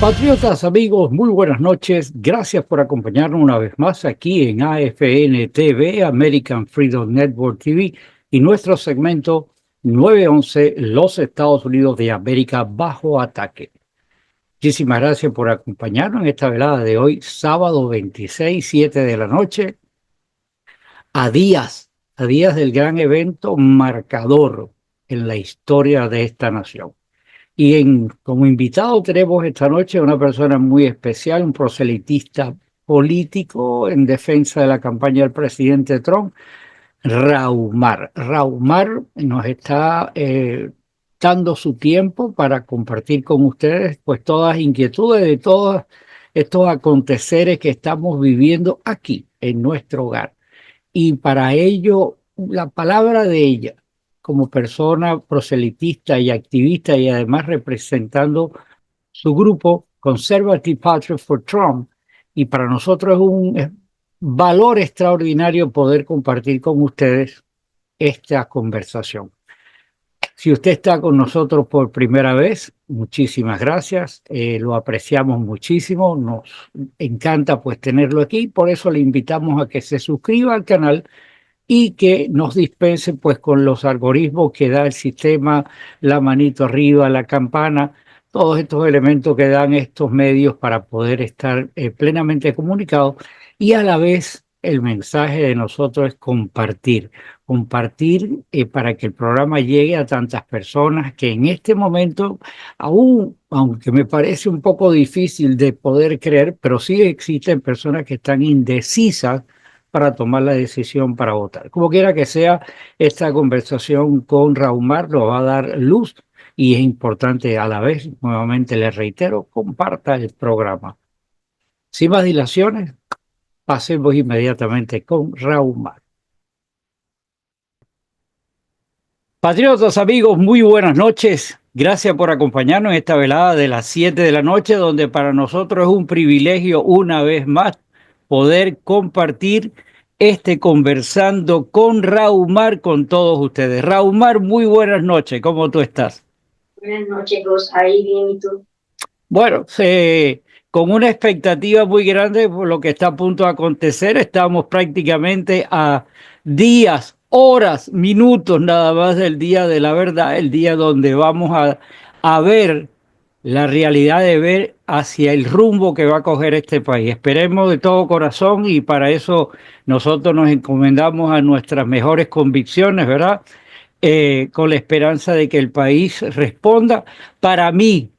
Patriotas, amigos, muy buenas noches. Gracias por acompañarnos una vez más aquí en AFN TV, American Freedom Network TV, y nuestro segmento 911, los Estados Unidos de América bajo ataque. Muchísimas gracias por acompañarnos en esta velada de hoy, sábado 26, 7 de la noche, a días del gran evento marcador en la historia de esta nación. Y como invitado tenemos esta noche a una persona muy especial, un proselitista político en defensa de la campaña del presidente Trump, Raumar. Raumar nos está dando su tiempo para compartir con ustedes pues todas las inquietudes de todos estos aconteceres que estamos viviendo aquí en nuestro hogar. Y para ello, la palabra de ella, como persona proselitista y activista y además representando su grupo Conservative Patriots for Trump, y para nosotros es un valor extraordinario poder compartir con ustedes esta conversación. Si usted está con nosotros por primera vez, muchísimas gracias, lo apreciamos muchísimo, nos encanta pues tenerlo aquí, por eso le invitamos a que se suscriba al canal y que nos dispense pues con los algoritmos que da el sistema, la manito arriba, la campana, todos estos elementos que dan estos medios para poder estar plenamente comunicados, y a la vez el mensaje de nosotros es compartir para que el programa llegue a tantas personas que en este momento, aún, aunque me parece un poco difícil de poder creer, pero sí existen personas que están indecisas para tomar la decisión para votar. Como quiera que sea, esta conversación con Raumar nos va a dar luz y es importante a la vez, nuevamente le reitero, comparta el programa. Sin más dilaciones, pasemos inmediatamente con Raumar. Patriotas, amigos, muy buenas noches. Gracias por acompañarnos en esta velada de las 7 de la noche, donde para nosotros es un privilegio una vez más poder compartir conversando con Raumar con todos ustedes. Raumar, muy buenas noches. ¿Cómo tú estás? Buenas noches, Gus. Ahí bien, ¿y tú? Bueno, con una expectativa muy grande por lo que está a punto de acontecer. Estamos prácticamente a días, horas, minutos nada más del día de la verdad, el día donde vamos a ver la realidad, de ver hacia el rumbo que va a coger este país. Esperemos de todo corazón, y para eso nosotros nos encomendamos a nuestras mejores convicciones, ¿verdad? Con la esperanza de que el país responda. Para mí,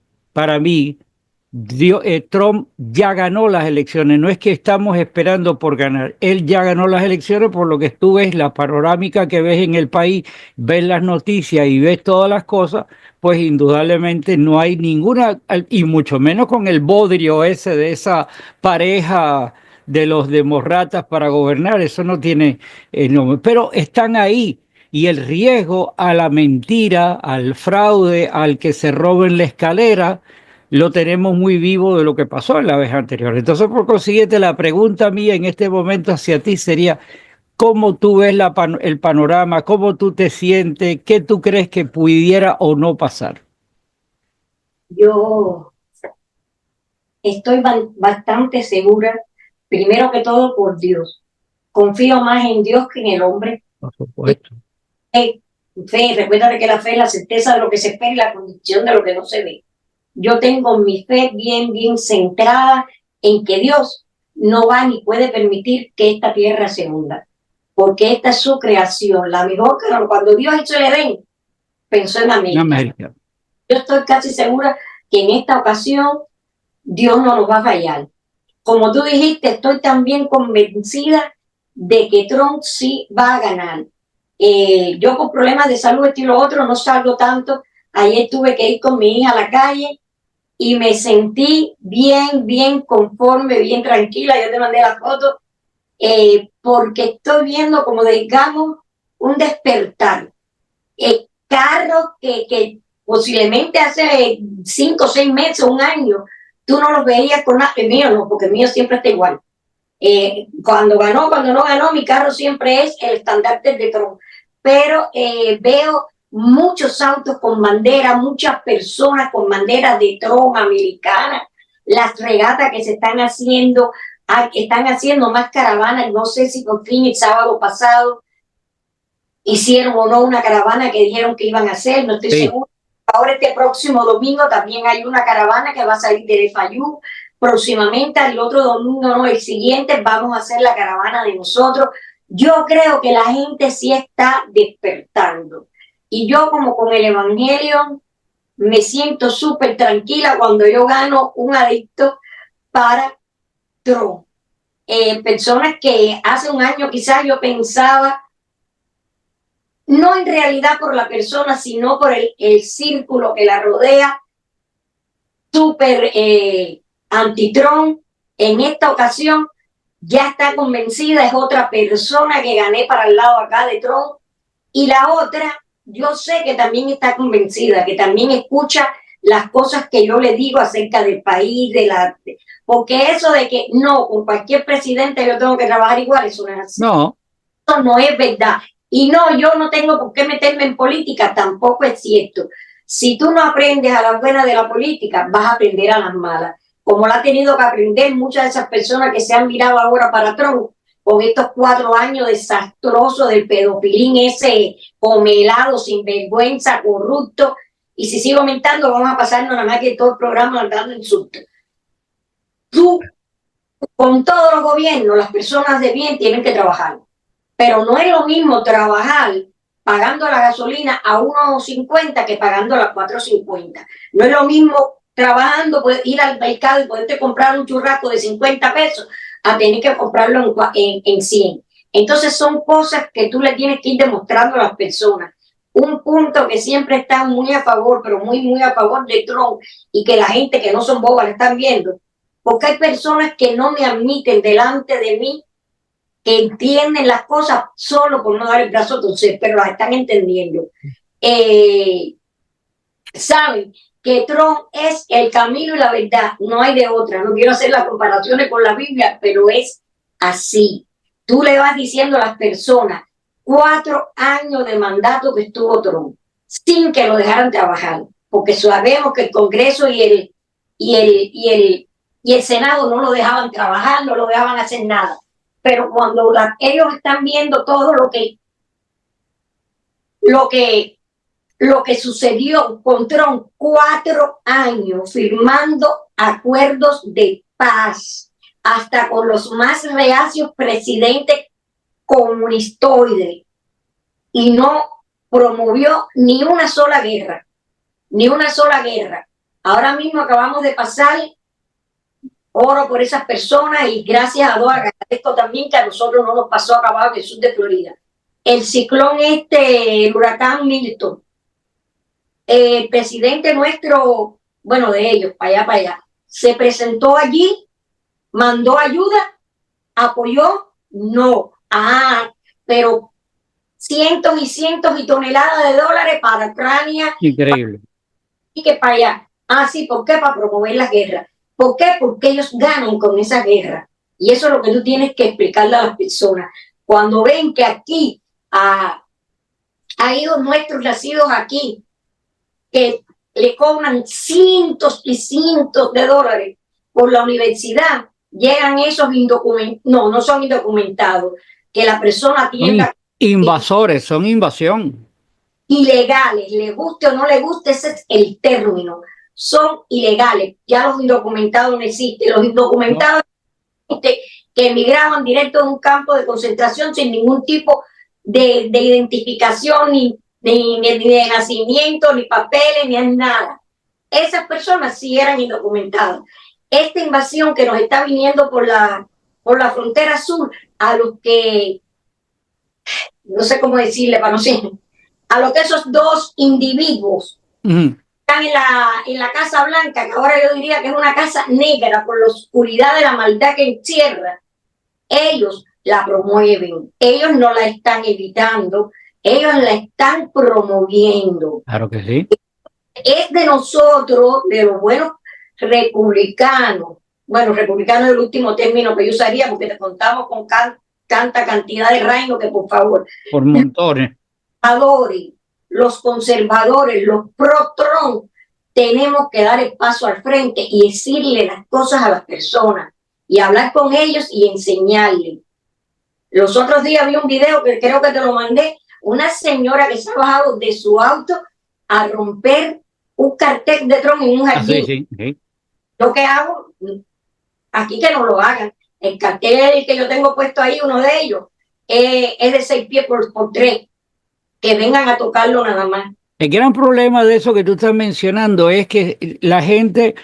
Trump ya ganó las elecciones. No es que estamos esperando por ganar. Él ya ganó las elecciones, por lo que tú ves la panorámica que ves en el país, ves las noticias y ves todas las cosas, pues indudablemente no hay ninguna, y mucho menos con el bodrio ese de esa pareja de los demócratas para gobernar. Eso no tiene nombre, pero están ahí. Y el riesgo a la mentira, al fraude, al que se roben la escalera, lo tenemos muy vivo de lo que pasó en la vez anterior. Entonces, por consiguiente, la pregunta mía en este momento hacia ti sería: ¿cómo tú ves el panorama? ¿Cómo tú te sientes? ¿Qué tú crees que pudiera o no pasar? Yo estoy bastante segura, primero que todo por Dios. Confío más en Dios que en el hombre. Por supuesto. Fe, recuerda que la fe es la certeza de lo que se espera y la convicción de lo que no se ve. Yo tengo mi fe bien centrada en que Dios no va ni puede permitir que esta tierra se hunda, porque esta es su creación. La mejor, cuando Dios hizo el Edén, pensó en América. Yo estoy casi segura que en esta ocasión Dios no nos va a fallar. Como tú dijiste, estoy también convencida de que Trump sí va a ganar. Yo con problemas de salud, esto y lo otro, no salgo tanto. Ayer tuve que ir con mi hija a la calle y me sentí bien conforme, bien tranquila. Yo te mandé la foto, porque estoy viendo como, digamos, un despertar. Carros que posiblemente hace 5 o 6 meses, un año, tú no los veías con el mío, no, porque el mío siempre está igual. Cuando ganó, cuando no ganó, mi carro siempre es el estandarte de Trump. Pero veo muchos autos con bandera, muchas personas con banderas de Trump americana. las regatas que se están haciendo más caravanas. No sé si por fin el sábado pasado hicieron o no una caravana que dijeron que iban a hacer, no estoy segura. Ahora este próximo domingo también hay una caravana que va a salir de Fayú. Próximamente, el otro domingo, no, el siguiente, vamos a hacer la caravana de nosotros. Yo creo que la gente sí está despertando. Y yo, como con el Evangelio, me siento súper tranquila cuando yo gano un adicto para Trump. Personas que hace un año quizás yo pensaba, no en realidad por la persona, sino por el círculo que la rodea, súper anti-Trump. En esta ocasión ya está convencida, es otra persona que gané para el lado acá de Trump. Y la otra, yo sé que también está convencida, que también escucha las cosas que yo le digo acerca del país, porque eso de que no, con cualquier presidente yo tengo que trabajar igual, eso no es así. No. Eso no es verdad. Y no, yo no tengo por qué meterme en política, tampoco es cierto. Si tú no aprendes a las buenas de la política, vas a aprender a las malas. Como la ha tenido que aprender muchas de esas personas que se han mirado ahora para Trump, con estos 4 años desastrosos del pedofilín ese comelado, sinvergüenza, corrupto. Y si sigo aumentando, vamos a pasarnos nada más que todo el programa dando insultos. Tú, con todos los gobiernos, las personas de bien tienen que trabajar. Pero no es lo mismo trabajar pagando la gasolina a 1.50 que pagando a 4.50. No es lo mismo trabajando, pues, ir al mercado y poderte comprar un churrasco de 50 pesos a tener que comprarlo en 100. Entonces son cosas que tú le tienes que ir demostrando a las personas. Un punto que siempre está muy a favor, pero muy, muy a favor de Trump, y que la gente que no son bobas le están viendo, porque hay personas que no me admiten delante de mí, que entienden las cosas solo por no dar el brazo a torcer, pero las están entendiendo. Saben que Trump es el camino y la verdad, no hay de otra. No quiero hacer las comparaciones con la Biblia, pero es así. Tú le vas diciendo a las personas 4 años de mandato que estuvo Trump, sin que lo dejaran trabajar, porque sabemos que el Congreso y el Senado no lo dejaban trabajar, no lo dejaban hacer nada. Pero cuando ellos están viendo todo lo que sucedió con Trump, 4 años firmando acuerdos de paz, hasta con los más reacios presidentes comunistoides, y no promovió ni una sola guerra, ni una sola guerra. Ahora mismo acabamos de pasar, oro por esas personas, y gracias a Dios agradezco también que a nosotros no nos pasó acabado en el sur de Florida. El ciclón el huracán Milton, el presidente nuestro, bueno, de ellos, para allá, se presentó allí, mandó ayuda, apoyó, no. Pero cientos y cientos y toneladas de dólares para Ucrania. Increíble. Y que para allá. Sí, ¿por qué? Para promover la guerra. ¿Por qué? Porque ellos ganan con esa guerra. Y eso es lo que tú tienes que explicarle a las personas. Cuando ven que aquí hay hijos nuestros nacidos aquí, que le cobran cientos y cientos de dólares por la universidad, llegan esos indocumentados, no son indocumentados, que la persona tiene... Invasores, son invasión. Ilegales, le guste o no le guste, ese es el término. Son ilegales, ya los indocumentados no existen. Los indocumentados que emigraban directo de un campo de concentración sin ningún tipo de identificación, ni de nacimiento, ni papeles, ni nada. Esas personas sí eran indocumentadas. Esta invasión que nos está viniendo por la frontera sur, a los que, no sé cómo decirle, para no ser, a lo que esos dos individuos están en la Casa Blanca, que ahora yo diría que es una casa negra por la oscuridad de la maldad que encierra, ellos la promueven, ellos no la están evitando, ellos la están promoviendo. Claro que sí. Es de nosotros, de los buenos republicanos, bueno, republicanos es el último término que yo usaría, porque te contamos con tanta cantidad de reinos que, por favor, por montones, los conservadores, los pro-Trump, tenemos que dar el paso al frente y decirle las cosas a las personas y hablar con ellos y enseñarles. Los otros días vi un video que creo que te lo mandé, una señora que se ha bajado de su auto a romper un cartel de Trump en un jardín. Sí. Lo que hago, aquí que no lo hagan. El cartel que yo tengo puesto ahí, uno de ellos, es de 6 pies por 3. Que vengan a tocarlo nada más. El gran problema de eso que tú estás mencionando es que la gente,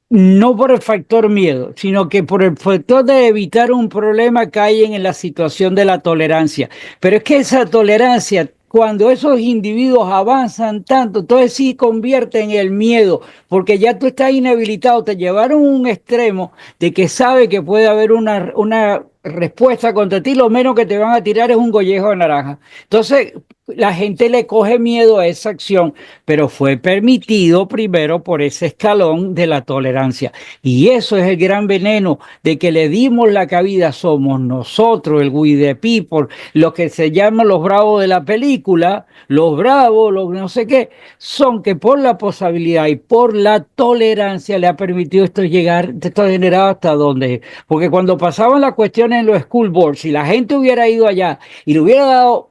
no por el factor miedo, sino que por el factor de evitar un problema, caen en la situación de la tolerancia. Pero es que esa tolerancia, cuando esos individuos avanzan tanto, entonces sí convierte en el miedo, porque ya tú estás inhabilitado, te llevaron a un extremo de que sabe que puede haber una respuesta contra ti, lo menos que te van a tirar es un gollejo de naranja. Entonces, la gente le coge miedo a esa acción, pero fue permitido primero por ese escalón de la tolerancia. Y eso es el gran veneno de que le dimos la cabida. Somos nosotros, el we the people, los que se llaman los bravos de la película, los bravos, los no sé qué, son que por la posibilidad y por la tolerancia le ha permitido esto llegar, esto ha generado hasta donde. Porque cuando pasaban las cuestiones en los school boards, si la gente hubiera ido allá y le hubiera dado.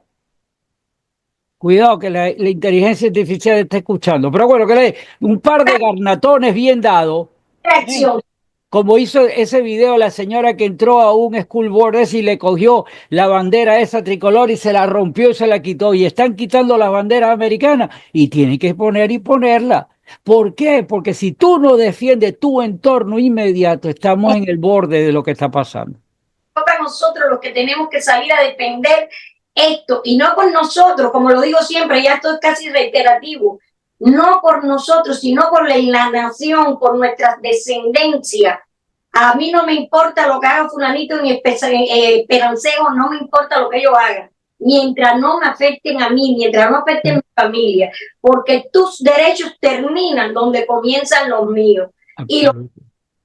Cuidado que la inteligencia artificial está escuchando. Pero bueno, que le dé un par de garnatones bien dados. Reacción. Como hizo ese video la señora que entró a un school board ese y le cogió la bandera esa tricolor y se la rompió y se la quitó. Y están quitando las banderas americanas y tienen que poner y ponerla. ¿Por qué? Porque si tú no defiendes tu entorno inmediato, estamos en el borde de lo que está pasando. Toca a nosotros los que tenemos que salir a defender esto, y no por nosotros, como lo digo siempre, ya esto es casi reiterativo, no por nosotros, sino por la nación, por nuestra descendencia. A mí no me importa lo que haga fulanito ni Esperancejo, no me importa lo que ellos hagan, mientras no me afecten a mí, mientras no afecten a mi familia, porque tus derechos terminan donde comienzan los míos y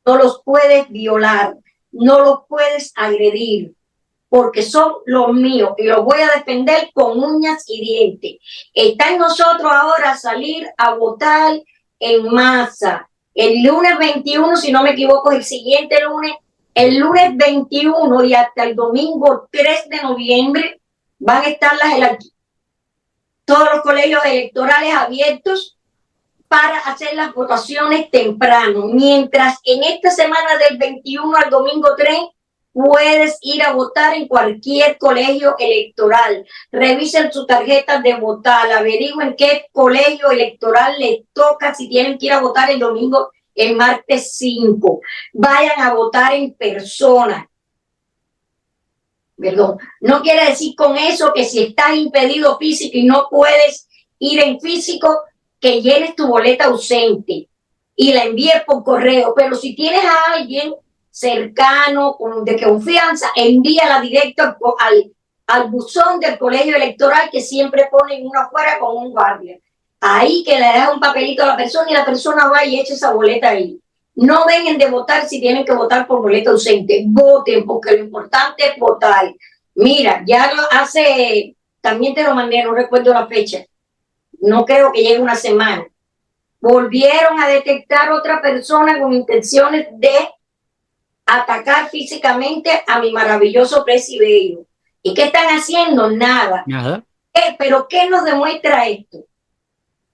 no los puedes violar, no los puedes agredir, porque son los míos y los voy a defender con uñas y dientes. Está en nosotros ahora salir a votar en masa. El lunes 21, si no me equivoco, el siguiente lunes, el lunes 21 y hasta el domingo 3 de noviembre van a estar todos los colegios electorales abiertos para hacer las votaciones temprano. Mientras en esta semana del 21 al domingo 3 puedes ir a votar en cualquier colegio electoral. Revisen sus tarjetas de votar, averigüen qué colegio electoral les toca si tienen que ir a votar el domingo, el martes 5. Vayan a votar en persona. Perdón. No quiere decir con eso que si estás impedido físico y no puedes ir en físico, que llenes tu boleta ausente y la envíes por correo. Pero si tienes a alguien cercano, de confianza, envíala directo al buzón del colegio electoral, que siempre ponen uno afuera con un guardia. Ahí que le das un papelito a la persona y la persona va y echa esa boleta ahí. No dejen de votar si tienen que votar por boleta ausente. Voten, porque lo importante es votar. Mira, ya también te lo mandé, no recuerdo la fecha. No creo que llegue una semana. Volvieron a detectar otra persona con intenciones de atacar físicamente a mi maravilloso Presi. ¿Y qué están haciendo? Nada. Pero ¿qué nos demuestra esto?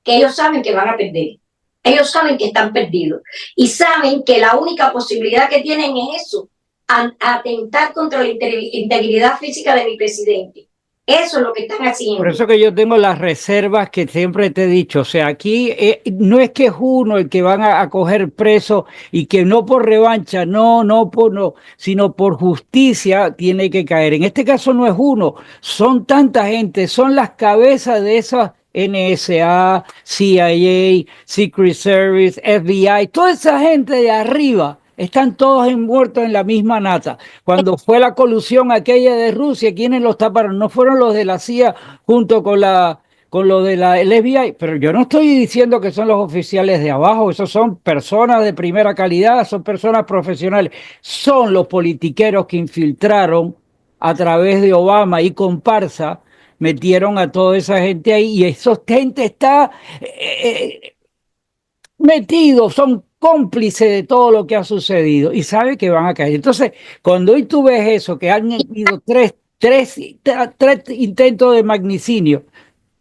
Que ellos saben que van a perder. Ellos saben que están perdidos. Y saben que la única posibilidad que tienen es eso, atentar contra la integridad física de mi presidente. Eso es lo que están haciendo. Por eso que yo tengo las reservas que siempre te he dicho. O sea, aquí no es que es uno el que van a coger preso y que no por revancha, no, sino por justicia tiene que caer. En este caso no es uno, son tanta gente, son las cabezas de esas NSA, CIA, Secret Service, FBI, toda esa gente de arriba. Están todos envueltos en la misma nata. Cuando fue la colusión aquella de Rusia, ¿quiénes los taparon? No fueron los de la CIA junto con lo de la FBI, pero yo no estoy diciendo que son los oficiales de abajo, esos son personas de primera calidad, son personas profesionales, son los politiqueros que infiltraron a través de Obama y comparsa, metieron a toda esa gente ahí y esa gente está metidos, son cómplices de todo lo que ha sucedido y saben que van a caer. Entonces, cuando hoy tú ves eso, que han habido tres intentos de magnicidio,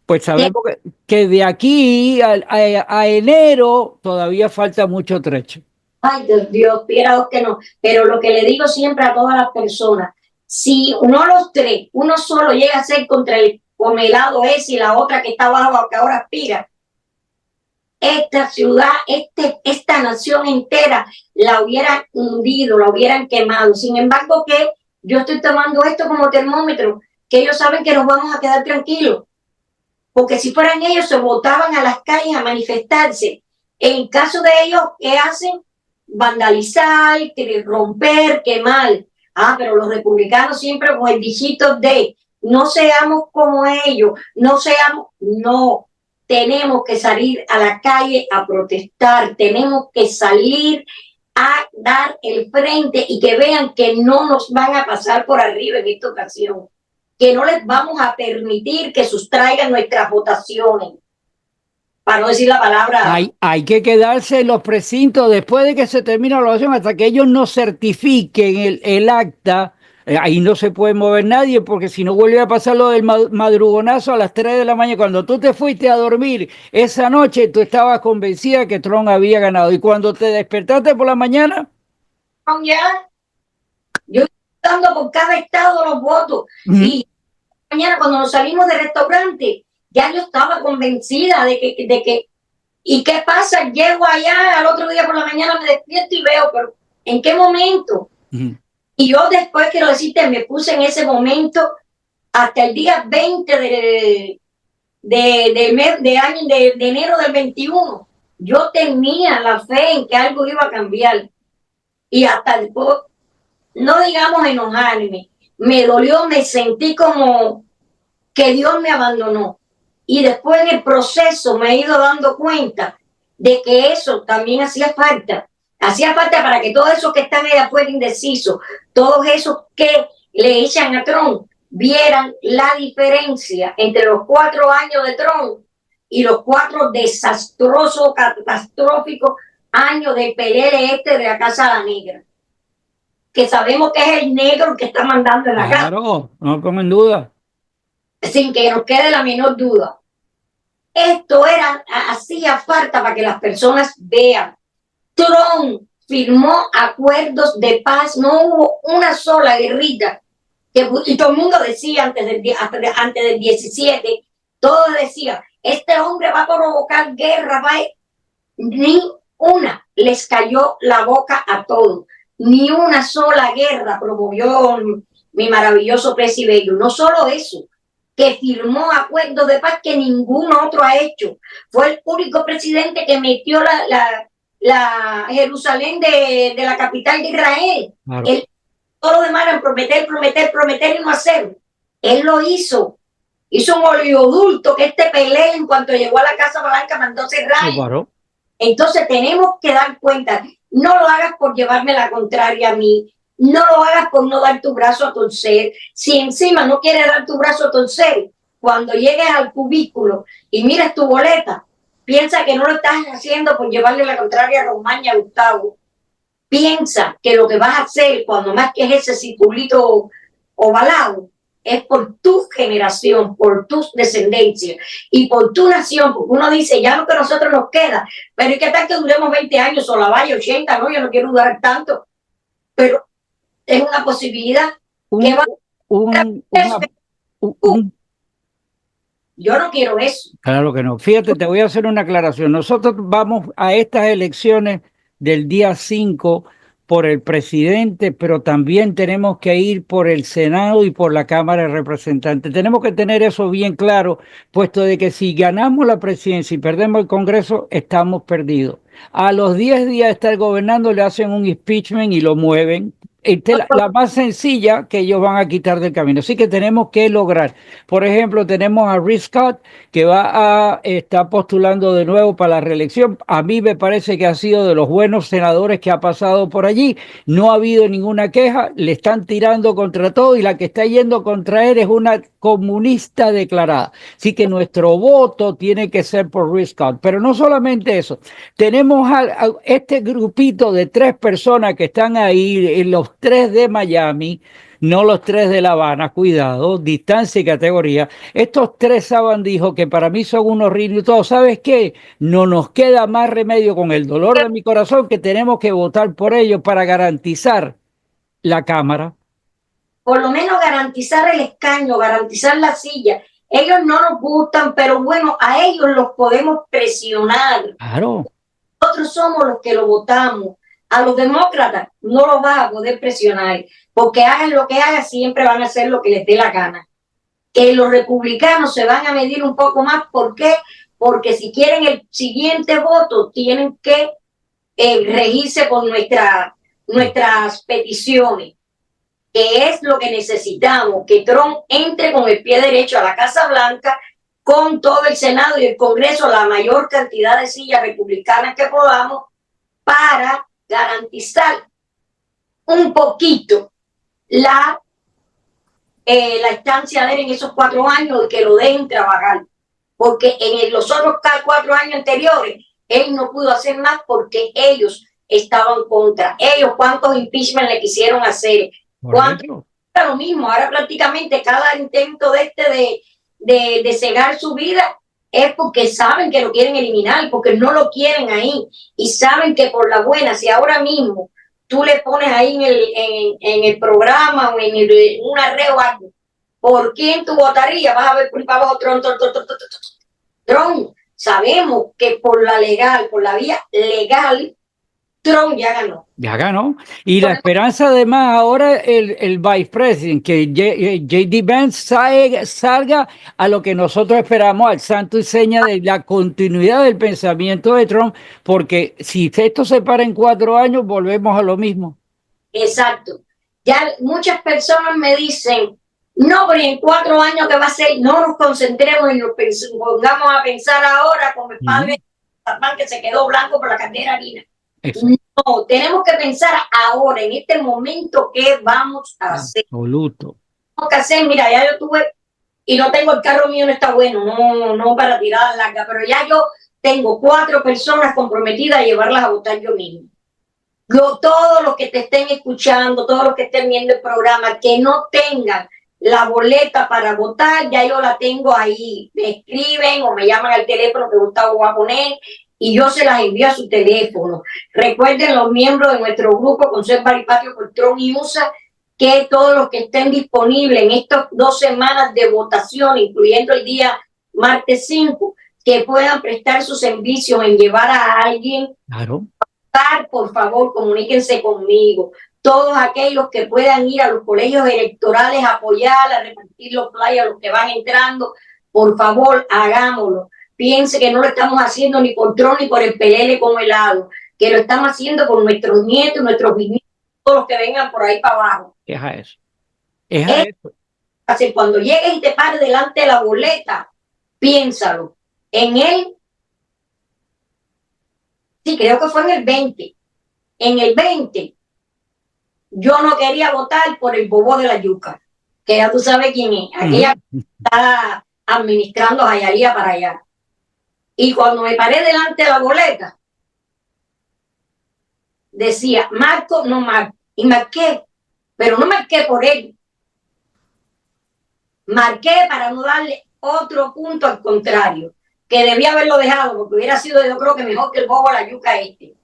pues sabemos que de aquí a enero todavía falta mucho trecho. Ay, Dios, Dios, que no. Pero lo que le digo siempre a todas las personas, si uno los tres, uno solo llega a ser contra el lado ese y la otra que está abajo, que ahora aspira, esta ciudad, esta nación entera la hubieran hundido, la hubieran quemado. Sin embargo, que yo estoy tomando esto como termómetro, que ellos saben que nos vamos a quedar tranquilos, porque si fueran ellos se botaban a las calles a manifestarse. En caso de ellos, ¿qué hacen? Vandalizar, romper, quemar. Ah, pero los republicanos siempre con el dichito de no seamos como ellos, no, tenemos que salir a la calle a protestar, tenemos que salir a dar el frente y que vean que no nos van a pasar por arriba en esta ocasión, que no les vamos a permitir que sustraigan nuestras votaciones. Para no decir la palabra. Hay que quedarse en los precintos después de que se termine la votación hasta que ellos no certifiquen el acta. Ahí no se puede mover nadie porque si no vuelve a pasar lo del madrugonazo a las 3 de la mañana. Cuando tú te fuiste a dormir esa noche, tú estabas convencida que Trump había ganado. Y cuando te despertaste por la mañana... Ya, yo estoy dando por cada estado los votos. Y mañana cuando nos salimos del restaurante, ya yo estaba convencida de que ¿y qué pasa? Llego allá, al otro día por la mañana me despierto y veo, pero ¿en qué momento? Y yo después, quiero decirte, me puse en ese momento hasta el día 20 de enero del 21. Yo tenía la fe en que algo iba a cambiar. Y hasta después, no digamos enojarme, me dolió, me sentí como que Dios me abandonó. Y después en el proceso me he ido dando cuenta de que eso también hacía falta. Hacía falta para que todos esos que están allá afuera indecisos, todos esos que le echan a Trump, vieran la diferencia entre los 4 años de Trump y los 4 desastrosos, catastróficos años del PLL de la Casa Negra. Que sabemos que es el negro que está mandando en la casa. Claro, no pongo en duda. Sin que nos quede la menor duda. Esto hacía falta para que las personas vean. Trump firmó acuerdos de paz, no hubo una sola guerrilla. Y todo el mundo decía antes del 17, todo decía, este hombre va a provocar guerra, ni una les cayó la boca a todos. Ni una sola guerra promovió mi maravilloso presidente. No solo eso, que firmó acuerdos de paz que ningún otro ha hecho. Fue el único presidente que metió la Jerusalén de la capital de Israel. Claro. Todo lo demás era prometer y no hacer. Él lo hizo. Hizo un oleodulto que pelea en cuanto llegó a la Casa Blanca mandó cerrar. Claro. Entonces tenemos que dar cuenta. No lo hagas por llevarme la contraria a mí. No lo hagas por no dar tu brazo a torcer. Si encima no quieres dar tu brazo a torcer, cuando llegues al cubículo y mires tu boleta, piensa que no lo estás haciendo por llevarle la contraria a Román y a Gustavo. Piensa que lo que vas a hacer cuando más que es ese circulito ovalado es por tu generación, por tu descendencia y por tu nación, porque uno dice, ya lo que a nosotros nos queda, pero ¿y qué tal que duremos 20 años o la vaya 80? No, yo no quiero durar tanto, pero es una posibilidad que va yo no quiero eso. Claro que no. Fíjate, te voy a hacer una aclaración. Nosotros vamos a estas elecciones del día 5 por el presidente, pero también tenemos que ir por el Senado y por la Cámara de Representantes. Tenemos que tener eso bien claro, puesto de que si ganamos la presidencia y perdemos el Congreso, estamos perdidos. A los 10 días de estar gobernando le hacen un impeachment y lo mueven. la más sencilla que ellos van a quitar del camino. Así que tenemos que lograr. Por ejemplo, tenemos a Rick Scott, que va a estar postulando de nuevo para la reelección. A mí me parece que ha sido de los buenos senadores que ha pasado por allí. No ha habido ninguna queja, le están tirando contra todo y la que está yendo contra él es una comunista declarada. Así que nuestro voto tiene que ser por Rick Scott. Pero no solamente eso, tenemos a este grupito de 3 personas que están ahí, en los 3 de Miami, no los 3 de La Habana, cuidado, distancia y categoría. Estos 3 sabandijos que para mí son unos ríos y todo, ¿sabes qué? No nos queda más remedio con el dolor de mi corazón que tenemos que votar por ellos para garantizar la Cámara. Por lo menos garantizar el escaño, garantizar la silla. Ellos no nos gustan, pero bueno, a ellos los podemos presionar. Claro. Nosotros somos los que lo votamos. A los demócratas no los vas a poder presionar, porque hagan lo que hagan, siempre van a hacer lo que les dé la gana. Que los republicanos se van a medir un poco más. ¿Por qué? Porque si quieren el siguiente voto, tienen que regirse con nuestras peticiones, que es lo que necesitamos, que Trump entre con el pie derecho a la Casa Blanca, con todo el Senado y el Congreso, la mayor cantidad de sillas republicanas que podamos, para garantizar un poquito la estancia de él en esos 4 años y que lo dejen trabajar. Porque en los otros 4 años anteriores, él no pudo hacer más porque ellos estaban contra. Ellos, ¿cuántos impeachment le quisieron hacer? Era lo mismo. Ahora prácticamente cada intento de cegar su vida es porque saben que lo quieren eliminar, porque no lo quieren ahí y saben que por la buena, si ahora mismo tú le pones ahí en el programa o en una red o algo, ¿por quién tú votarías? Vas a ver por para abajo, Trump. Sabemos que por la vía legal, Trump ya ganó. Ya ganó. Y la esperanza además ahora el vicepresidente, que J.D. Vance salga a lo que nosotros esperamos, al santo y seña de la continuidad del pensamiento de Trump, porque si esto se para en 4 años, volvemos a lo mismo. Exacto. Ya muchas personas me dicen, no, pero en 4 años que va a ser, no nos concentremos y nos pongamos a pensar ahora como el padre que se quedó blanco por la cantera harina. No, tenemos que pensar ahora, en este momento, qué vamos a hacer. Absoluto. Tenemos que hacer, mira, ya yo tuve, y no tengo el carro mío, no está bueno, no para tirar larga, pero ya yo tengo 4 personas comprometidas a llevarlas a votar yo mismo. Todos los que te estén escuchando, todos los que estén viendo el programa, que no tengan la boleta para votar, ya yo la tengo ahí. Me escriben o me llaman al teléfono que Gustavo va a poner y yo se las envío a su teléfono. Recuerden los miembros de nuestro grupo Conserva y Patio por Trump y USA, que todos los que estén disponibles en estas 2 semanas de votación, incluyendo el día martes 5, que puedan prestar sus servicios en llevar a alguien. Claro. Por favor, comuníquense conmigo. Todos aquellos que puedan ir a los colegios electorales a apoyar, a repartir los flyers a los que van entrando, por favor, hagámoslo. Piense que no lo estamos haciendo ni por Trump ni por el pelele con helado, que lo estamos haciendo por nuestros nietos, nuestros bisnietos, todos los que vengan por ahí para abajo. Es a eso. Es a eso. Así, cuando llegues y te pares delante de la boleta, piénsalo. En él, sí, creo que fue en el 20. En el 20, yo no quería votar por el bobo de la yuca, que ya tú sabes quién es. Aquella está administrando a Jayalía para allá. Y cuando me paré delante de la boleta, decía, marco, no marco. Y marqué, pero no marqué por él. Marqué para no darle otro punto al contrario, que debía haberlo dejado, porque hubiera sido, yo creo que mejor que el bobo de la yuca este.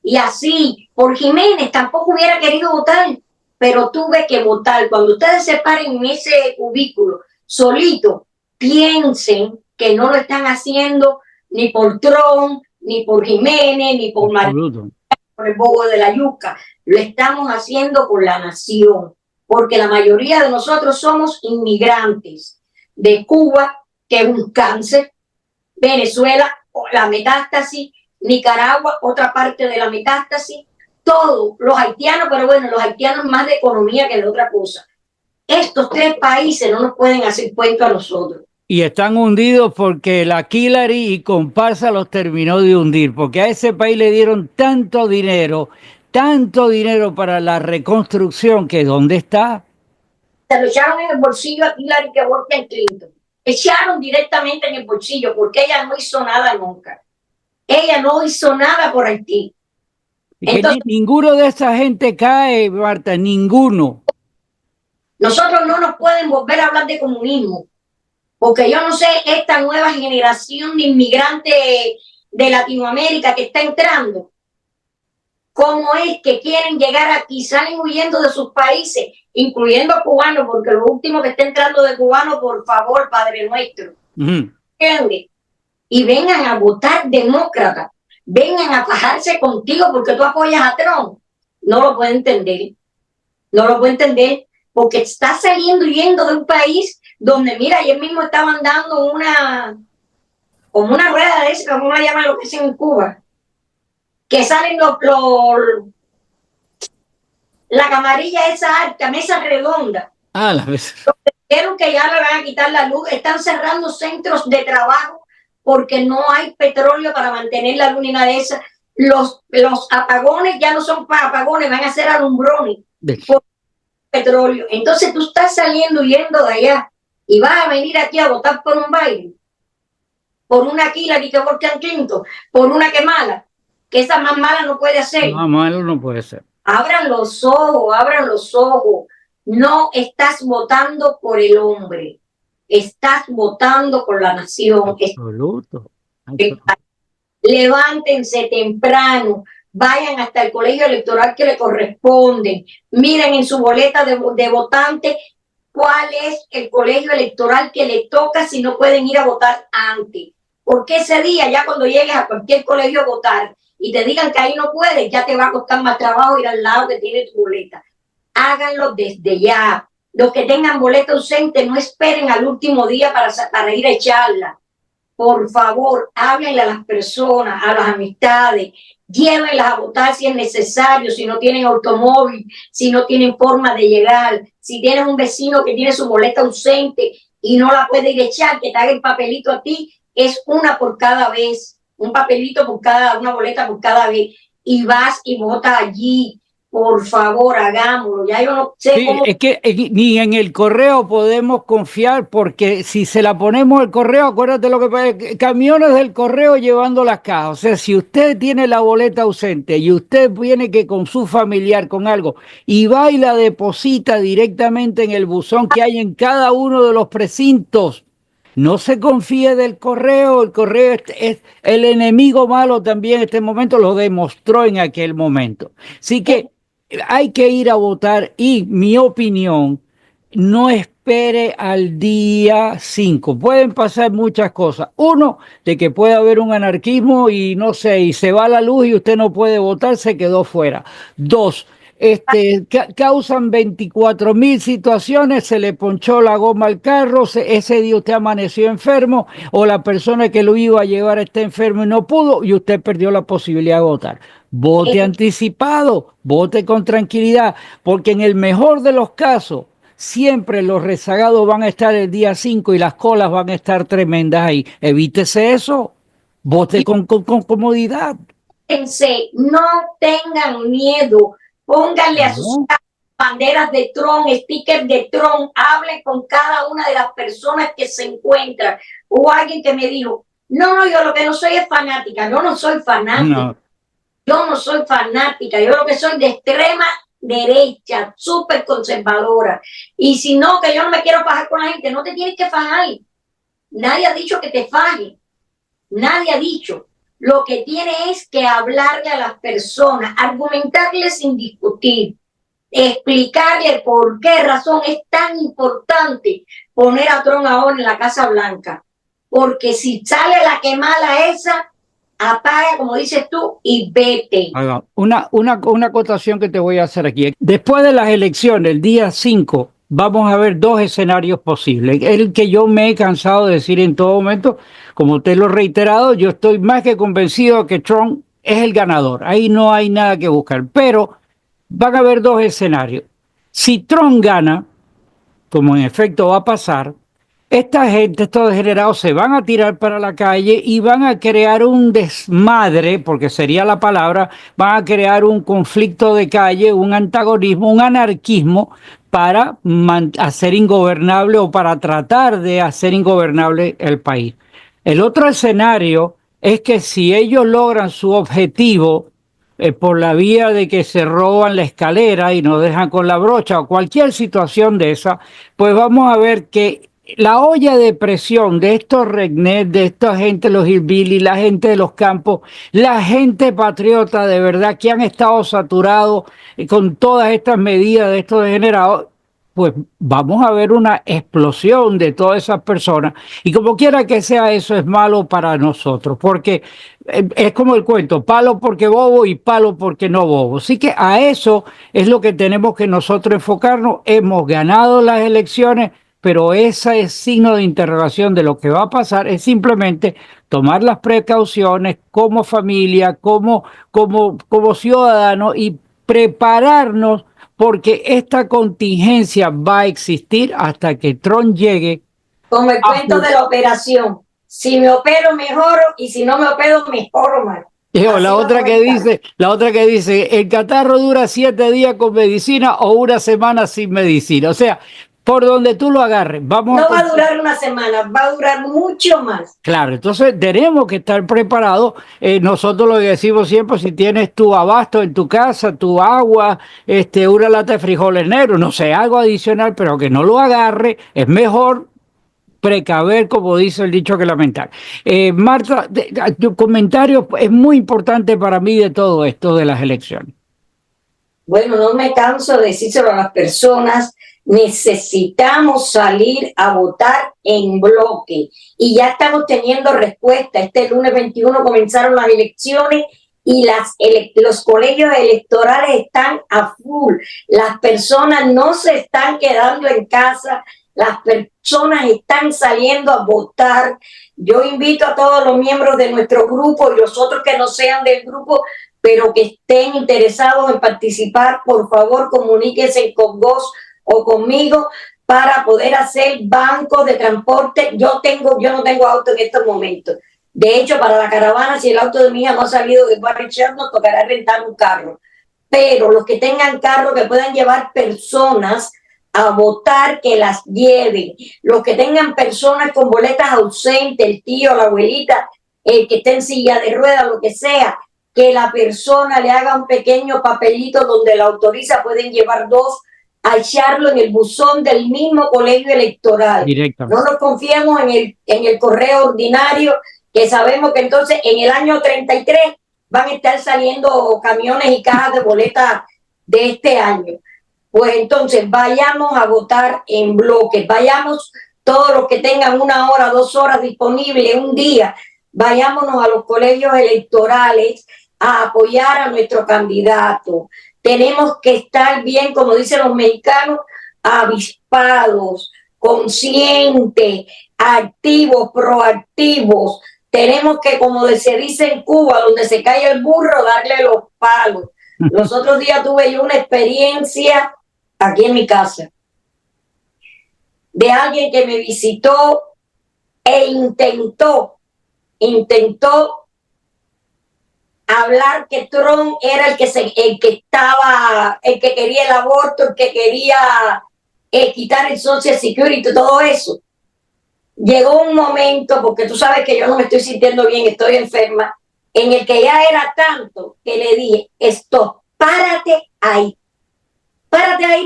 Y así, por Jiménez tampoco hubiera querido votar, pero tuve que votar. Cuando ustedes se paren en ese cubículo solito, piensen que no lo están haciendo ni por Trump, ni por Jiménez, ni por por el bobo de la yuca. Lo estamos haciendo por la nación, porque la mayoría de nosotros somos inmigrantes de Cuba, que es un cáncer, Venezuela, la metástasis, Nicaragua, otra parte de la metástasis, todos los haitianos, pero bueno, los haitianos más de economía que de otra cosa. Estos tres países no nos pueden hacer cuento a nosotros. Y están hundidos porque la Hillary y comparsa los terminó de hundir, porque a ese país le dieron tanto dinero para la reconstrucción, que ¿dónde está? Se lo echaron en el bolsillo a Hillary que a Clinton. Echaron directamente en el bolsillo porque ella no hizo nada nunca. Ella no hizo nada por Haití. Entonces, ninguno de esa gente cae, Marta, ninguno. Nosotros no nos pueden volver a hablar de comunismo, porque yo no sé, esta nueva generación de inmigrantes de Latinoamérica que está entrando, cómo es que quieren llegar aquí, salen huyendo de sus países, incluyendo cubanos, porque lo último que está entrando de cubanos, por favor, Padre Nuestro, ¿entiendes? Y vengan a votar demócrata, vengan a fajarse contigo porque tú apoyas a Trump. No lo puedo entender, no lo puedo entender, porque está saliendo huyendo de un país donde, mira, ayer mismo estaban dando como una rueda de esa, como la llaman lo que es en Cuba, que salen la camarilla esa alta, mesa redonda. La vez. Dijeron que ya le van a quitar la luz, están cerrando centros de trabajo porque no hay petróleo para mantener la luz ni nada de esa. Los apagones ya no son apagones, van a ser alumbrones por petróleo. Entonces tú estás saliendo huyendo de allá y vas a venir aquí a votar por un baile, por una Hillary que vote a Clinton, por una que mala, que esa más mala no puede hacer. Más malo no puede ser. Abran los ojos, abran los ojos. No estás votando por el hombre, estás votando por la nación. Absoluto. Levántense temprano, vayan hasta el colegio electoral que le corresponden, miren en su boleta de votante cuál es el colegio electoral que le toca si no pueden ir a votar antes. Porque ese día, ya cuando llegues a cualquier colegio a votar y te digan que ahí no puedes, ya te va a costar más trabajo ir al lado que tiene tu boleta. Háganlo desde ya. Los que tengan boleta ausente, no esperen al último día para ir a echarla. Por favor, háblenle a las personas, a las amistades, llévenlas a votar si es necesario, si no tienen automóvil, si no tienen forma de llegar, si tienes un vecino que tiene su boleta ausente y no la puede ir a echar, que te haga el papelito a ti, es una por cada vez, un papelito por una boleta por cada vez, y vas y votas allí. Por favor, hagámoslo. Ya yo no sé cómo... Es que ni en el correo podemos confiar, porque si se la ponemos el correo, acuérdate lo que pasa, camiones del correo llevando las cajas. O sea, si usted tiene la boleta ausente y usted viene que con su familiar, con algo, y va y la deposita directamente en el buzón que hay en cada uno de los precintos, no se confíe del correo. El correo es el enemigo malo también en este momento, lo demostró en aquel momento. Así que hay que ir a votar y mi opinión, no espere al día 5. Pueden pasar muchas cosas. Uno, de que puede haber un anarquismo y no sé, y se va la luz y usted no puede votar, se quedó fuera. Dos, causan 24.000 situaciones, se le ponchó la goma al carro, ese día usted amaneció enfermo o la persona que lo iba a llevar está enfermo y no pudo y usted perdió la posibilidad de votar. Vote anticipado, vote con tranquilidad, porque en el mejor de los casos, siempre los rezagados van a estar el día 5 y las colas van a estar tremendas ahí. Evítese eso, vote con comodidad. No tengan miedo, pónganle a sus banderas de Trump, stickers de Trump, hablen con cada una de las personas que se encuentran. Hubo alguien que me dijo, no, yo lo que no soy es fanática. Yo no soy fanática. No. Yo no soy fanática, yo lo que soy de extrema derecha, súper conservadora. Y si no, que yo no me quiero fajar con la gente, no te tienes que fajar. Nadie ha dicho que te fajes. Nadie ha dicho. Lo que tiene es que hablarle a las personas, argumentarles sin discutir, explicarle por qué razón es tan importante poner a Trump ahora en la Casa Blanca. Porque si sale la que mala esa, apaga, como dices tú, y vete. Una acotación que te voy a hacer aquí. Después de las elecciones, el día 5, vamos a ver dos escenarios posibles. El que yo me he cansado de decir en todo momento, como te lo he reiterado, yo estoy más que convencido que Trump es el ganador. Ahí no hay nada que buscar. Pero van a haber dos escenarios. Si Trump gana, como en efecto va a pasar, esta gente, estos degenerados, se van a tirar para la calle y van a crear un desmadre, porque sería la palabra, van a crear un conflicto de calle, un antagonismo, un anarquismo para hacer ingobernable o para tratar de hacer ingobernable el país. El otro escenario es que si ellos logran su objetivo, por la vía de que se roban la escalera y nos dejan con la brocha o cualquier situación de esa, pues vamos a ver que la olla de presión de estos rednecks, de esta gente, los hillbilly, la gente de los campos, la gente patriota de verdad que han estado saturados con todas estas medidas de estos degenerados, pues vamos a ver una explosión de todas esas personas. Y como quiera que sea, eso es malo para nosotros, porque es como el cuento, palo porque bobo y palo porque no bobo. Así que a eso es lo que tenemos que nosotros enfocarnos. Hemos ganado las elecciones, pero ese es signo de interrogación de lo que va a pasar. Es simplemente tomar las precauciones como familia, como ciudadanos y prepararnos porque esta contingencia va a existir hasta que Trump llegue. Como el cuento de la operación. Si me opero, mejoro, y si no me opero, mejoro más. La otra que dice, el catarro dura 7 días con medicina o una semana sin medicina. O sea, por donde tú lo agarres. No va a durar una semana, va a durar mucho más. Claro, entonces tenemos que estar preparados. Nosotros lo decimos siempre, si tienes tu abasto en tu casa, tu agua, una lata de frijoles negros, no sé, algo adicional, pero que no lo agarre, es mejor precaver, como dice el dicho, que lamentar. Marta, tu comentario es muy importante para mí de todo esto de las elecciones. Bueno, no me canso de decírselo a las personas, necesitamos salir a votar en bloque y ya estamos teniendo respuesta. Este lunes 21 comenzaron las elecciones y los colegios electorales están a full. Las personas no se están quedando en casa, las personas están saliendo a votar. Yo invito a todos los miembros de nuestro grupo y los otros que no sean del grupo, pero que estén interesados en participar, por favor, comuníquense con vos o conmigo para poder hacer bancos de transporte. Yo no tengo auto en estos momentos. De hecho, para la caravana, si el auto de mi hija no ha salido de Barrichard, nos tocará rentar un carro. Pero los que tengan carro que puedan llevar personas a votar, que las lleven. Los que tengan personas con boletas ausentes, el tío, la abuelita, el que esté en silla de ruedas, lo que sea, que la persona le haga un pequeño papelito donde la autoriza, pueden llevar 2, a echarlo en el buzón del mismo colegio electoral. No nos confiemos en el correo ordinario, que sabemos que entonces en el año 33 van a estar saliendo camiones y cajas de boletas de este año. Pues entonces vayamos a votar en bloque, vayamos todos los que tengan 1 hora, 2 horas disponibles un día, vayámonos a los colegios electorales a apoyar a nuestro candidato. Tenemos que estar bien, como dicen los mexicanos, avispados, conscientes, activos, proactivos. Tenemos que, como se dice en Cuba, donde se cae el burro, darle los palos. Los otros días tuve yo una experiencia aquí en mi casa de alguien que me visitó e intentó hablar que Trump era el que quería el aborto, el que quería quitar el Social Security, todo eso. Llegó un momento, porque tú sabes que yo no me estoy sintiendo bien, estoy enferma, en el que ya era tanto que le dije, stop, párate ahí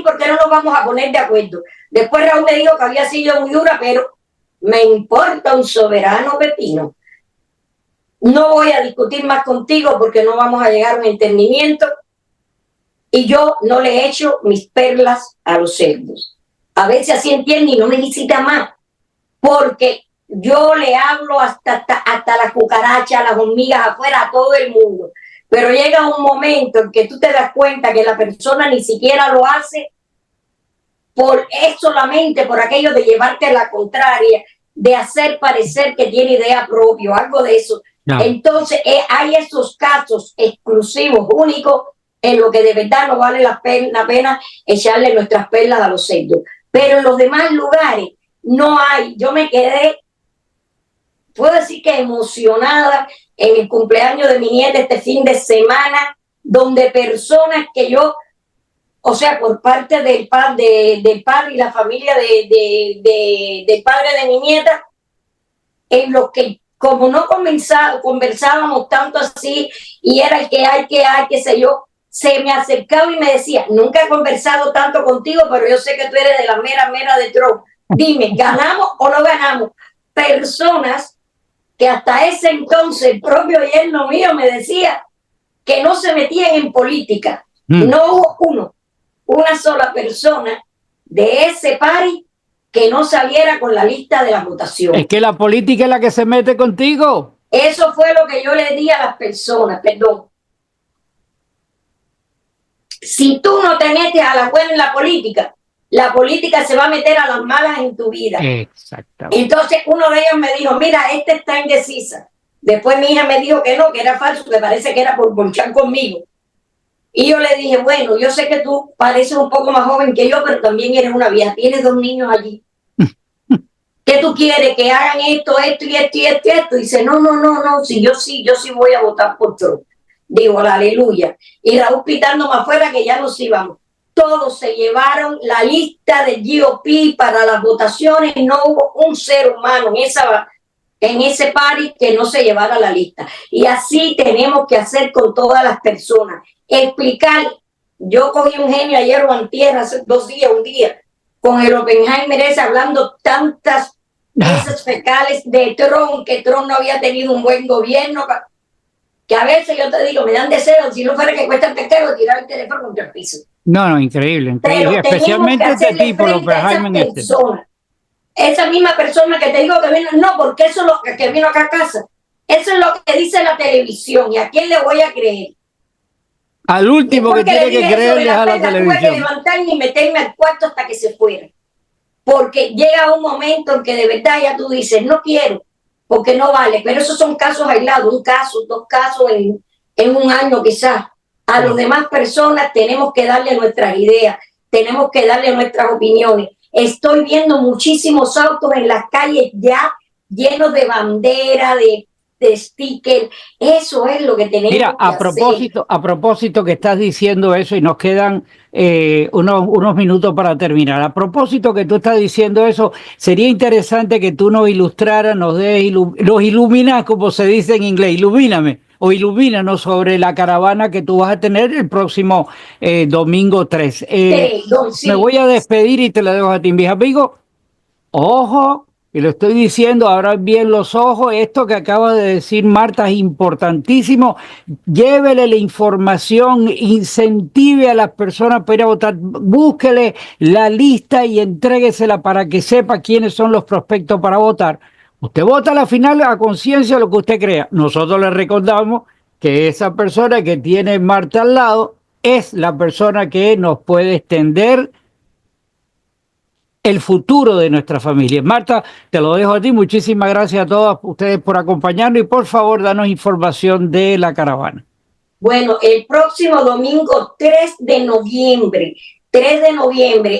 porque no nos vamos a poner de acuerdo. Después Raúl me dijo que había sido muy dura, pero me importa un soberano pepino. No voy a discutir más contigo porque no vamos a llegar a un entendimiento y yo no le echo mis perlas a los cerdos. A veces así entiende y no me visita más, porque yo le hablo hasta las cucarachas, las hormigas afuera, a todo el mundo. Pero llega un momento en que tú te das cuenta que la persona ni siquiera lo hace es solamente por aquello de llevarte la contraria, de hacer parecer que tiene idea propia, algo de eso. No. Entonces hay esos casos exclusivos, únicos, en lo que de verdad no vale la pena echarle nuestras perlas a los cerdos. Pero en los demás lugares no hay. Yo me quedé, puedo decir que emocionada en el cumpleaños de mi nieta este fin de semana, donde personas que yo, o sea, por parte del padre y la familia del padre de mi nieta, en los que como no conversábamos tanto así, y era el que hay, qué sé yo, se me acercaba y me decía, nunca he conversado tanto contigo, pero yo sé que tú eres de la mera de Trump. Dime, ¿ganamos o no ganamos? Personas que hasta ese entonces el propio yerno mío me decía que no se metían en política. No hubo una sola persona de ese party que no saliera con la lista de la votación. Es que la política es la que se mete contigo. Eso fue lo que yo le di a las personas, perdón. Si tú no te metes a la buena en la política se va a meter a las malas en tu vida. Exactamente. Entonces uno de ellos me dijo, mira, está indecisa. Después mi hija me dijo que no, que era falso, que parece que era por ponchar conmigo. Y yo le dije, bueno, yo sé que tú pareces un poco más joven que yo, pero también eres una vieja. Tienes 2 niños allí. ¿Qué tú quieres? Que hagan esto y esto. Y dice, no, si yo sí voy a votar por Trump. Digo, aleluya. Y Raúl pitándome afuera que ya nos íbamos. Todos se llevaron la lista del GOP para las votaciones. No hubo un ser humano en ese party que no se llevara la lista. Y así tenemos que hacer con todas las personas. Explicar. Yo cogí un genio ayer o antier, hace 2 días, un día, con el Oppenheimer ese, hablando tantas esas fecales de Trump, que Trump no había tenido un buen gobierno, que a veces yo te digo, me dan deseo, si no fuera que cuesta el pescado, tirar el teléfono contra el piso. No, increíble. Pero especialmente este tipo, los Oppenheimer. Esa misma persona que te digo que vino, no, porque eso es lo que vino acá a casa. Eso es lo que dice la televisión, y a quién le voy a creer. Al último que tiene que creerle a la televisión. Tuve que levantarme y meterme al cuarto hasta que se fuera. Porque llega un momento en que de verdad ya tú dices, no quiero, porque no vale. Pero esos son casos aislados, 1 caso, 2 casos en un año quizás. A las demás personas tenemos que darle nuestras ideas, tenemos que darle nuestras opiniones. Estoy viendo muchísimos autos en las calles ya llenos de bandera, de sticker. Eso es lo que tenemos que hacer. A propósito que estás diciendo eso, y nos quedan unos minutos para terminar. A propósito que tú estás diciendo eso, sería interesante que tú nos ilustraras, nos iluminas, como se dice en inglés, ilumíname o ilumínanos sobre la caravana que tú vas a tener el próximo domingo 3. Sí. Me voy a despedir y te la dejo a ti, mis amigos. Ojo, y lo estoy diciendo, abran bien los ojos, esto que acaba de decir Marta es importantísimo. Llévele la información, incentive a las personas para ir a votar, búsquele la lista y entréguesela para que sepa quiénes son los prospectos para votar. Usted vota a la final a conciencia lo que usted crea. Nosotros le recordamos que esa persona que tiene Marta al lado es la persona que nos puede extender el futuro de nuestra familia. Marta, te lo dejo a ti. Muchísimas gracias a todos ustedes por acompañarnos y por favor, danos información de la caravana. Bueno, el próximo domingo 3 de noviembre,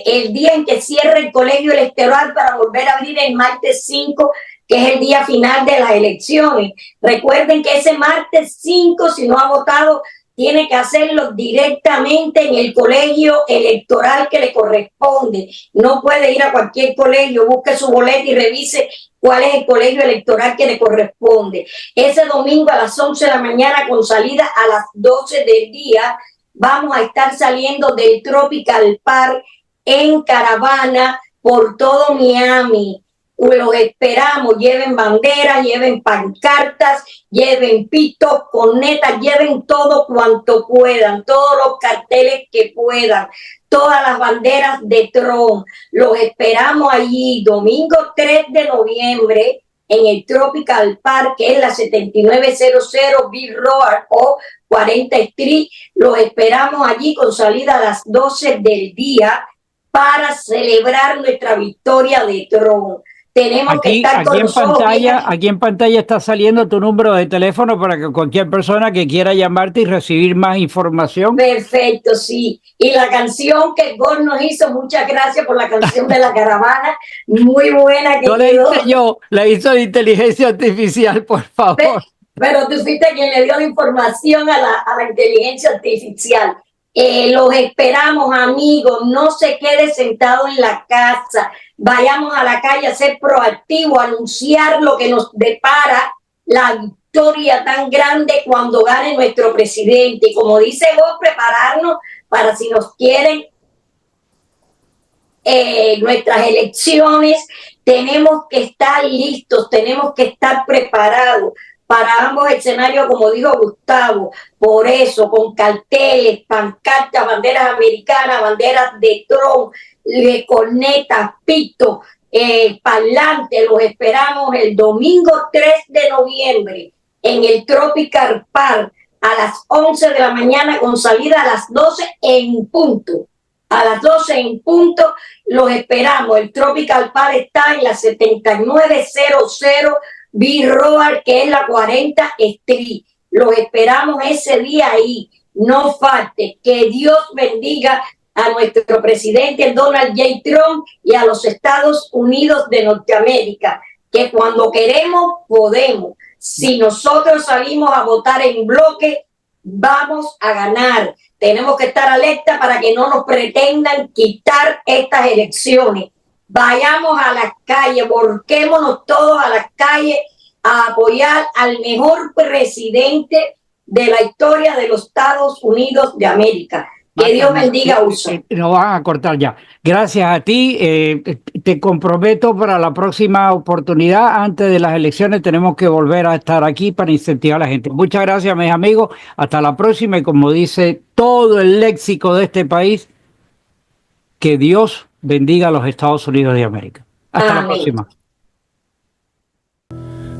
el día en que cierra el colegio electoral para volver a abrir el martes 5, que es el día final de las elecciones. Recuerden que ese martes 5, si no ha votado, tiene que hacerlo directamente en el colegio electoral que le corresponde. No puede ir a cualquier colegio, busque su boleta y revise cuál es el colegio electoral que le corresponde. Ese domingo a las 11 de la mañana, con salida a las 12 del día, vamos a estar saliendo del Tropical Park en caravana por todo Miami. Los esperamos, lleven banderas, lleven pancartas, lleven pitos, cornetas, lleven todo cuanto puedan, todos los carteles que puedan, todas las banderas de Trump. Los esperamos allí, domingo 3 de noviembre, en el Tropical Park, que es la 7900 Big Road o 40 Street. Los esperamos allí con salida a las 12 del día para celebrar nuestra victoria de Trump. tenemos que estar con los ojos bien. Aquí en pantalla está saliendo tu número de teléfono para que cualquier persona que quiera llamarte y recibir más información. Perfecto, sí. Y la canción que Gord nos hizo, muchas gracias por la canción de la caravana, muy buena que no la hice yo, la hizo de inteligencia artificial, por favor. Pero tú fuiste quien le dio la información a la inteligencia artificial. Los esperamos, amigos. No se quede sentado en la casa. Vayamos a la calle a ser proactivos, a anunciar lo que nos depara la victoria tan grande cuando gane nuestro presidente. Y como dice vos, prepararnos para si nos quieren nuestras elecciones. Tenemos que estar listos, tenemos que estar preparados para ambos escenarios, como dijo Gustavo. Por eso, con carteles, pancartas, banderas americanas, banderas de Trump, cornetas, pitos, parlantes, los esperamos el domingo 3 de noviembre en el Tropical Park a las 11 de la mañana con salida a las 12 en punto. A las 12 en punto los esperamos. El Tropical Park está en la 7900 B Road, que es la 40 Street. Los esperamos ese día ahí. No falte. Que Dios bendiga a nuestro presidente Donald J. Trump y a los Estados Unidos de Norteamérica. Que cuando queremos, podemos. Si nosotros salimos a votar en bloque, vamos a ganar. Tenemos que estar alerta para que no nos pretendan quitar estas elecciones. Vayamos a las calles, volquémonos todos a las calles a apoyar al mejor presidente de la historia de los Estados Unidos de América. Que Dios bendiga a Uso. Nos van a cortar ya. Gracias a ti. Te comprometo para la próxima oportunidad. Antes de las elecciones tenemos que volver a estar aquí para incentivar a la gente. Muchas gracias, mis amigos. Hasta la próxima. Y como dice todo el léxico de este país, que Dios bendiga a los Estados Unidos de América. Hasta la próxima.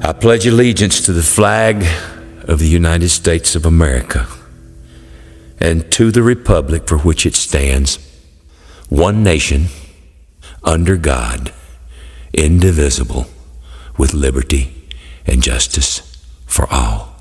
I pledge allegiance to the flag of the United States of America and to the republic for which it stands, one nation, under God, indivisible, with liberty and justice for all.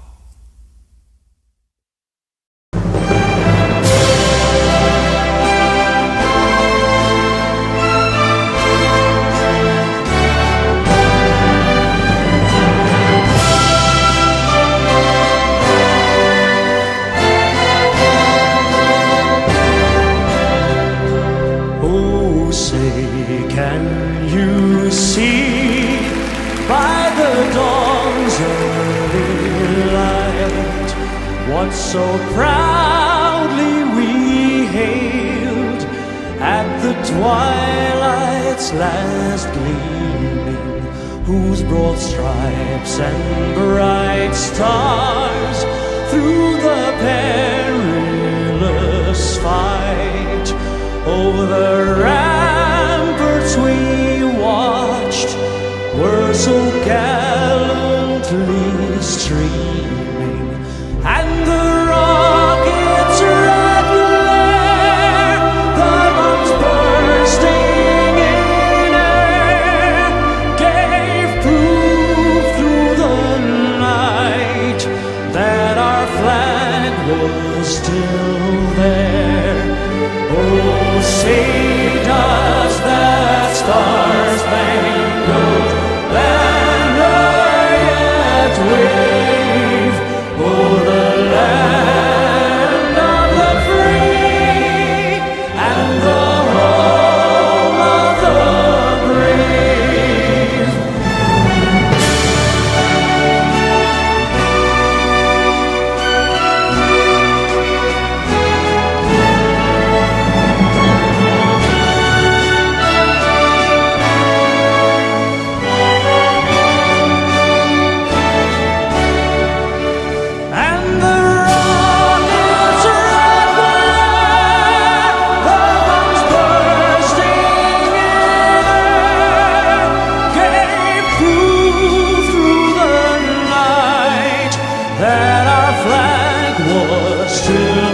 Can you see by the dawn's early light what so proudly we hailed at the twilight's last gleaming, whose broad stripes and bright stars through the perilous fight over the ramparts we watched were so gallantly streaming, and the rockets' red glare, the bombs bursting in air, gave proof through the night that our flag was still there. Oh, say does that star-spangled banner yet wave o'er the land of the free and the home of the brave? That our flag was still